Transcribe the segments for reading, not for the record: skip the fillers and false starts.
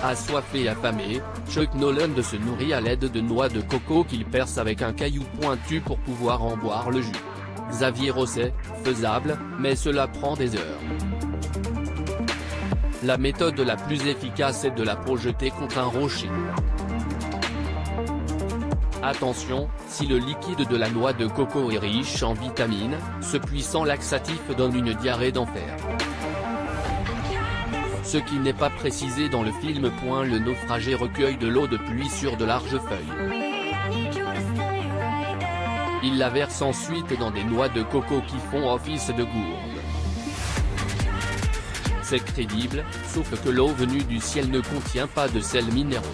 Assoiffé et affamé, Chuck Noland se nourrit à l'aide de noix de coco qu'il perce avec un caillou pointu pour pouvoir en boire le jus. Xavier Rosset, faisable, mais cela prend des heures. La méthode la plus efficace est de la projeter contre un rocher. Attention, si le liquide de la noix de coco est riche en vitamines, ce puissant laxatif donne une diarrhée d'enfer. Ce qui n'est pas précisé dans le film. Le naufragé recueille de l'eau de pluie sur de larges feuilles. Il la verse ensuite dans des noix de coco qui font office de gourde. C'est crédible, sauf que l'eau venue du ciel ne contient pas de sels minéraux.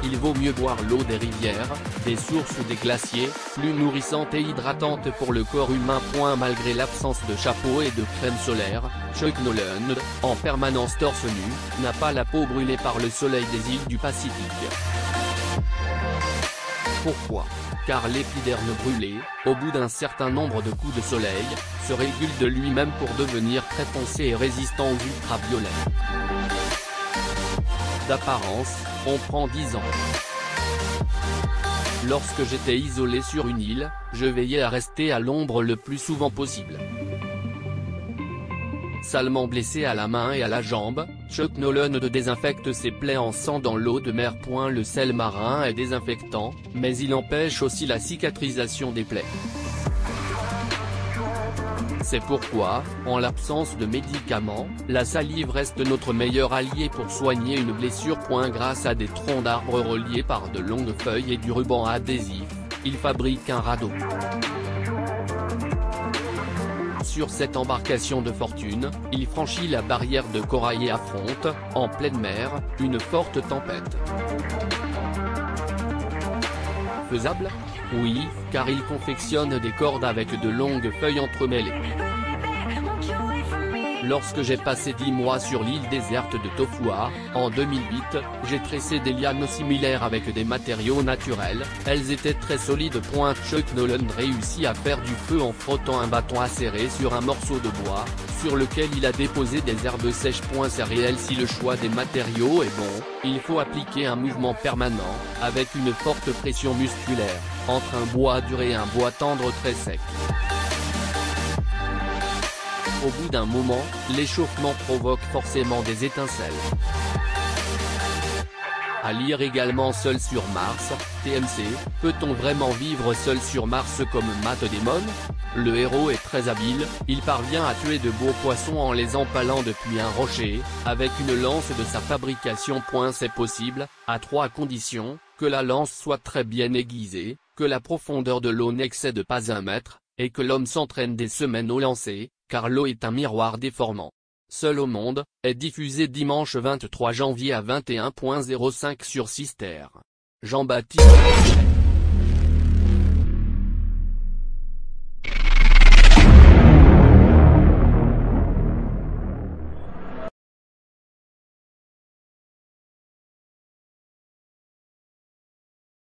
Il vaut mieux boire l'eau des rivières, des sources ou des glaciers, plus nourrissante et hydratante pour le corps humain. Malgré l'absence de chapeau et de crème solaire, Chuck Noland, en permanence torse nu, n'a pas la peau brûlée par le soleil des îles du Pacifique. Pourquoi? Car l'épiderme brûlé, au bout d'un certain nombre de coups de soleil, se régule de lui-même pour devenir très foncé et résistant aux ultraviolets. D'apparence, on prend 10 ans. Lorsque j'étais isolé sur une île, je veillais à rester à l'ombre le plus souvent possible. Salement blessé à la main et à la jambe, Chuck Noland désinfecte ses plaies en sang dans l'eau de mer. Le sel marin est désinfectant, mais il empêche aussi la cicatrisation des plaies. C'est pourquoi, en l'absence de médicaments, la salive reste notre meilleur allié pour soigner une blessure. Grâce à des troncs d'arbres reliés par de longues feuilles et du ruban adhésif, il fabrique un radeau. Sur cette embarcation de fortune, il franchit la barrière de corail et affronte, en pleine mer, une forte tempête. Faisable? Oui, car il confectionne des cordes avec de longues feuilles entremêlées. Lorsque j'ai passé 10 mois sur l'île déserte de Tofua, en 2008, j'ai tressé des lianes similaires avec des matériaux naturels, elles étaient très solides. Chuck Noland réussit à faire du feu en frottant un bâton acéré sur un morceau de bois, sur lequel il a déposé des herbes sèches. C'est réel. Si le choix des matériaux est bon, il faut appliquer un mouvement permanent, avec une forte pression musculaire, entre un bois dur et un bois tendre très sec. Au bout d'un moment, l'échauffement provoque forcément des étincelles. À lire également. Seul sur Mars, TMC, peut-on vraiment vivre seul sur Mars comme Matt Damon? Le héros est très habile, il parvient à tuer de beaux poissons en les empalant depuis un rocher, avec une lance de sa fabrication. C'est possible, à 3 conditions: que la lance soit très bien aiguisée, que la profondeur de l'eau n'excède pas 1 mètre, et que l'homme s'entraîne des semaines au lancer, car l'eau est un miroir déformant. Seul au monde, est diffusé dimanche 23 janvier à 21h05 sur Sister. Jean-Baptiste.